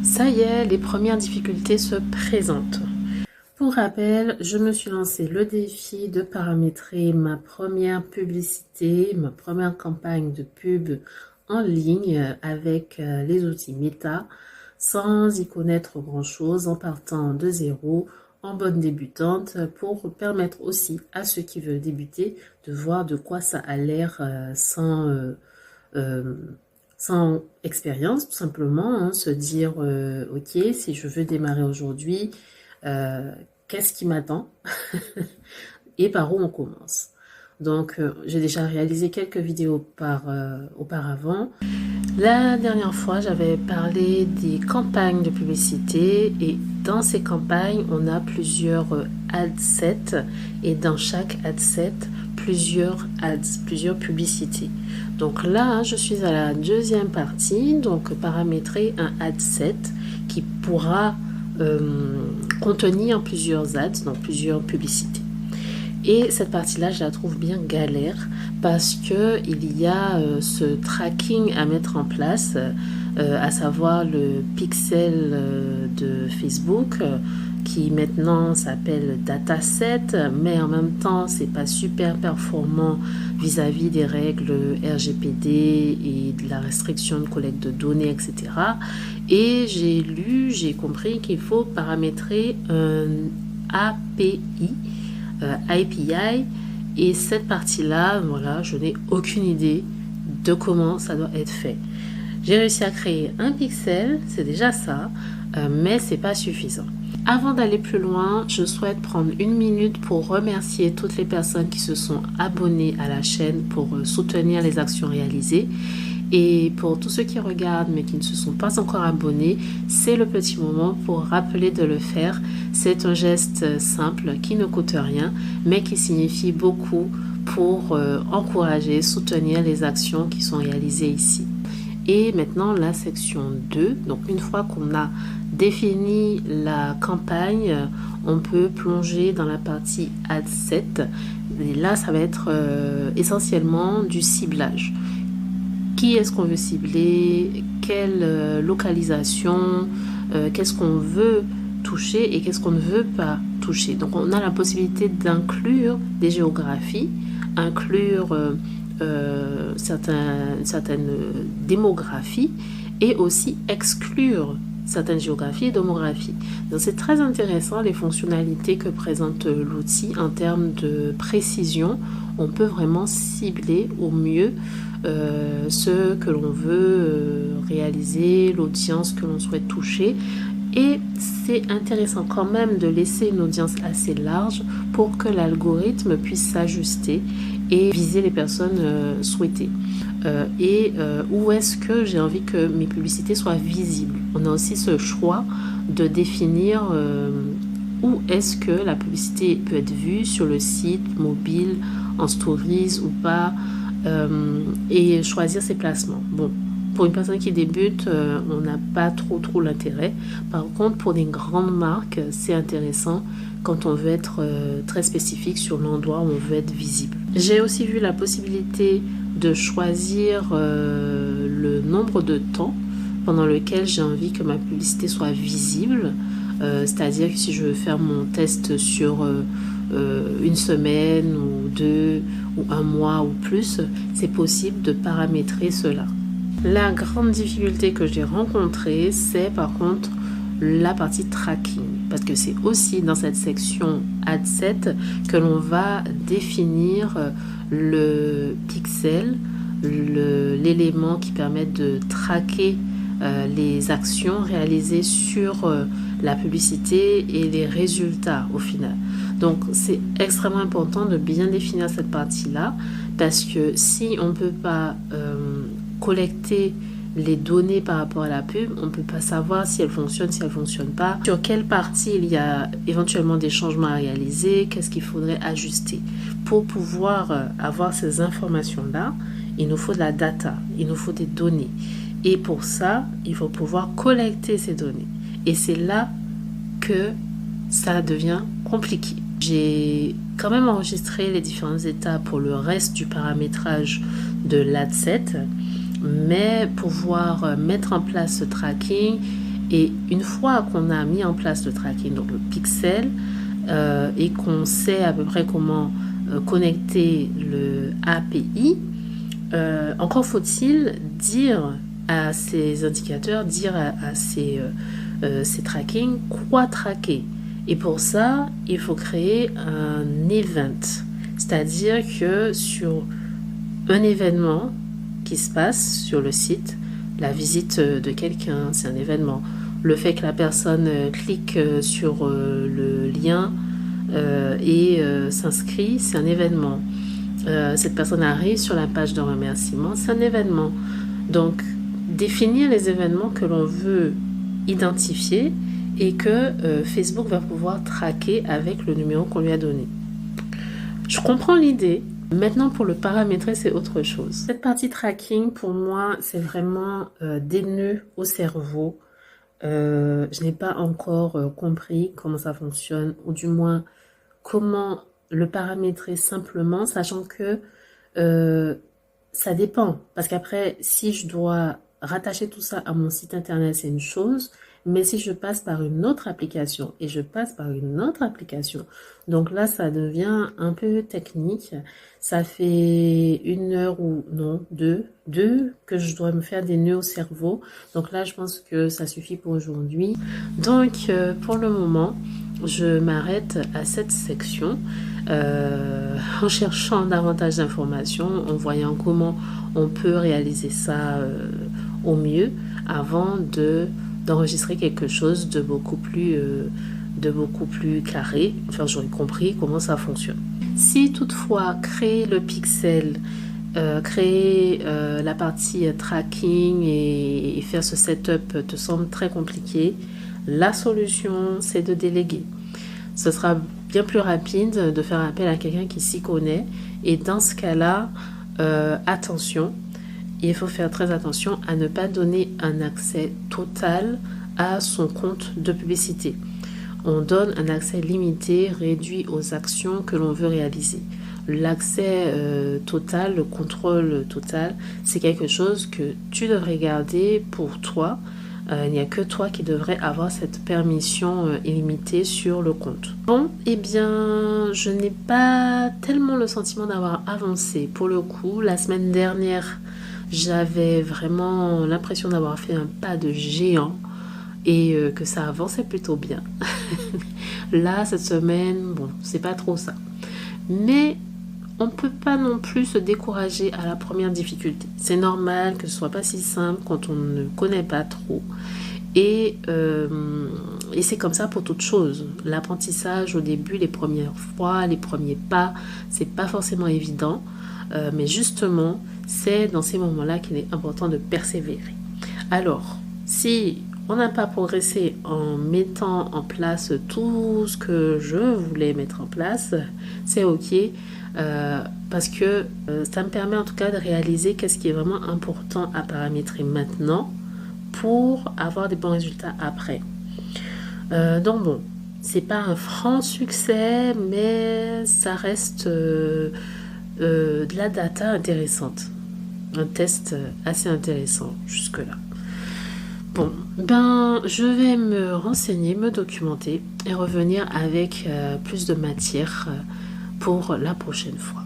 Ça y est, les premières difficultés se présentent. Pour rappel, je me suis lancé le défi de paramétrer ma première publicité, ma première campagne de pub en ligne avec les outils Meta, sans y connaître grand-chose, en partant de zéro, en bonne débutante, pour permettre aussi à ceux qui veulent débuter de voir de quoi ça a l'air euh, sans expérience, tout simplement, hein, se dire, ok, si je veux démarrer aujourd'hui, euh, qu'est-ce qui m'attend et par où on commence. Donc, j'ai déjà réalisé quelques vidéos auparavant. La dernière fois, j'avais parlé des campagnes de publicité et dans ces campagnes, on a plusieurs ad sets et dans chaque ad set, plusieurs ads, plusieurs publicités. Donc là, je suis à la deuxième partie, donc paramétrer un ad set qui pourra contenir plusieurs ads, donc plusieurs publicités. Et cette partie-là, je la trouve bien galère parce que il y a ce tracking à mettre en place, à savoir le pixel de Facebook qui maintenant s'appelle dataset, mais en même temps, c'est pas super performant vis-à-vis des règles RGPD et de la restriction de collecte de données, etc. Et j'ai compris qu'il faut paramétrer un API, API, et cette partie-là, voilà, je n'ai aucune idée de comment ça doit être fait. J'ai réussi à créer un pixel, c'est déjà ça, mais c'est pas suffisant. Avant d'aller plus loin, je souhaite prendre une minute pour remercier toutes les personnes qui se sont abonnées à la chaîne pour soutenir les actions réalisées. Et pour tous ceux qui regardent mais qui ne se sont pas encore abonnés, c'est le petit moment pour rappeler de le faire. C'est un geste simple qui ne coûte rien, mais qui signifie beaucoup pour encourager, soutenir les actions qui sont réalisées ici. Et maintenant, la section 2. Donc, une fois qu'on a défini la campagne, on peut plonger dans la partie ad set. Et là, ça va être essentiellement du ciblage. Qui est-ce qu'on veut cibler? Quelle localisation? Qu'est-ce qu'on veut toucher et qu'est-ce qu'on ne veut pas toucher? Donc, on a la possibilité d'inclure des géographies, inclure certaines démographies et aussi exclure certaines géographies et démographies. Donc c'est très intéressant les fonctionnalités que présente l'outil en termes de précision. On peut vraiment cibler au mieux ce que l'on veut réaliser, l'audience que l'on souhaite toucher. Et c'est intéressant quand même de laisser une audience assez large pour que l'algorithme puisse s'ajuster et viser les personnes souhaitées. Où est-ce que j'ai envie que mes publicités soient visibles? On a aussi ce choix de définir où est-ce que la publicité peut être vue sur le site, mobile, en stories ou pas, et choisir ses placements. Bon, pour une personne qui débute, on n'a pas trop l'intérêt. Par contre, pour des grandes marques, c'est intéressant quand on veut être très spécifique sur l'endroit où on veut être visible. J'ai aussi vu la possibilité de choisir le nombre de temps pendant lequel j'ai envie que ma publicité soit visible. C'est-à-dire que si je veux faire mon test sur une semaine ou 2 ou 1 mois ou plus, c'est possible de paramétrer cela. La grande difficulté que j'ai rencontrée, c'est par contre la partie tracking, parce que c'est aussi dans cette section ad set que l'on va définir le pixel, l'élément qui permet de traquer les actions réalisées sur la publicité et les résultats au final. Donc c'est extrêmement important de bien définir cette partie-là, parce que si on ne peut pas collecter les données par rapport à la pub, on ne peut pas savoir si elle fonctionne, si elle ne fonctionne pas, sur quelle partie il y a éventuellement des changements à réaliser, qu'est-ce qu'il faudrait ajuster. Pour pouvoir avoir ces informations-là, il nous faut de la data, il nous faut des données. Et pour ça, il faut pouvoir collecter ces données. Et c'est là que ça devient compliqué. J'ai quand même enregistré les différentes étapes pour le reste du paramétrage de l'ad set, mais pouvoir mettre en place ce tracking Et une fois qu'on a mis en place le tracking, donc le pixel, et qu'on sait à peu près comment connecter le API, encore faut-il dire à ces indicateurs, dire à ces tracking quoi traquer. Et pour ça, il faut créer un event. C'est-à-dire que sur un événement qui se passe sur le site, la visite de quelqu'un, c'est un événement. Le fait que la personne clique sur le lien et s'inscrit, c'est un événement. Cette personne arrive sur la page de remerciement, c'est un événement. Donc, définir les événements que l'on veut identifier et que Facebook va pouvoir traquer avec le numéro qu'on lui a donné. Je comprends l'idée. Maintenant, pour le paramétrer, c'est autre chose. Cette partie tracking, pour moi, c'est vraiment des nœuds au cerveau. Je n'ai pas encore compris comment ça fonctionne, ou du moins comment le paramétrer simplement, sachant que ça dépend. Parce qu'après, si je dois rattacher tout ça à mon site internet, c'est une chose. Mais si je passe par une autre application et je passe par une autre application, donc là, ça devient un peu technique. Ça fait 1 heure ou non, deux que je dois me faire des nœuds au cerveau. Donc là, je pense que ça suffit pour aujourd'hui. Donc, pour le moment, je m'arrête à cette section en cherchant davantage d'informations, en voyant comment on peut réaliser ça au mieux avant d'enregistrer quelque chose de beaucoup plus carré. Enfin, j'aurais compris comment ça fonctionne. Si toutefois créer le pixel, créer la partie tracking et faire ce setup te semble très compliqué, la solution c'est de déléguer. Ce sera bien plus rapide de faire appel à quelqu'un qui s'y connaît, et dans ce cas-là, attention, il faut faire très attention à ne pas donner un accès total à son compte de publicité. On donne un accès limité, réduit aux actions que l'on veut réaliser. L'accès total, le contrôle total, c'est quelque chose que tu devrais garder pour toi. Il n'y a que toi qui devrais avoir cette permission illimitée sur le compte. Bon, eh bien, je n'ai pas tellement le sentiment d'avoir avancé. Pour le coup, la semaine dernière, j'avais vraiment l'impression d'avoir fait un pas de géant et que ça avançait plutôt bien. Là, cette semaine, bon, c'est pas trop ça. Mais on ne peut pas non plus se décourager à la première difficulté. C'est normal que ce soit pas si simple quand on ne connaît pas trop. Et c'est comme ça pour toute chose. L'apprentissage au début, les premières fois, les premiers pas, c'est pas forcément évident. Mais justement, c'est dans ces moments-là qu'il est important de persévérer. Alors, si on n'a pas progressé en mettant en place tout ce que je voulais mettre en place, c'est ok, parce que ça me permet en tout cas de réaliser qu'est-ce qui est vraiment important à paramétrer maintenant pour avoir des bons résultats après. Donc bon, c'est pas un franc succès, mais ça reste de la data intéressante. Un test assez intéressant jusque-là. Bon, ben, je vais me renseigner, me documenter et revenir avec plus de matière pour la prochaine fois.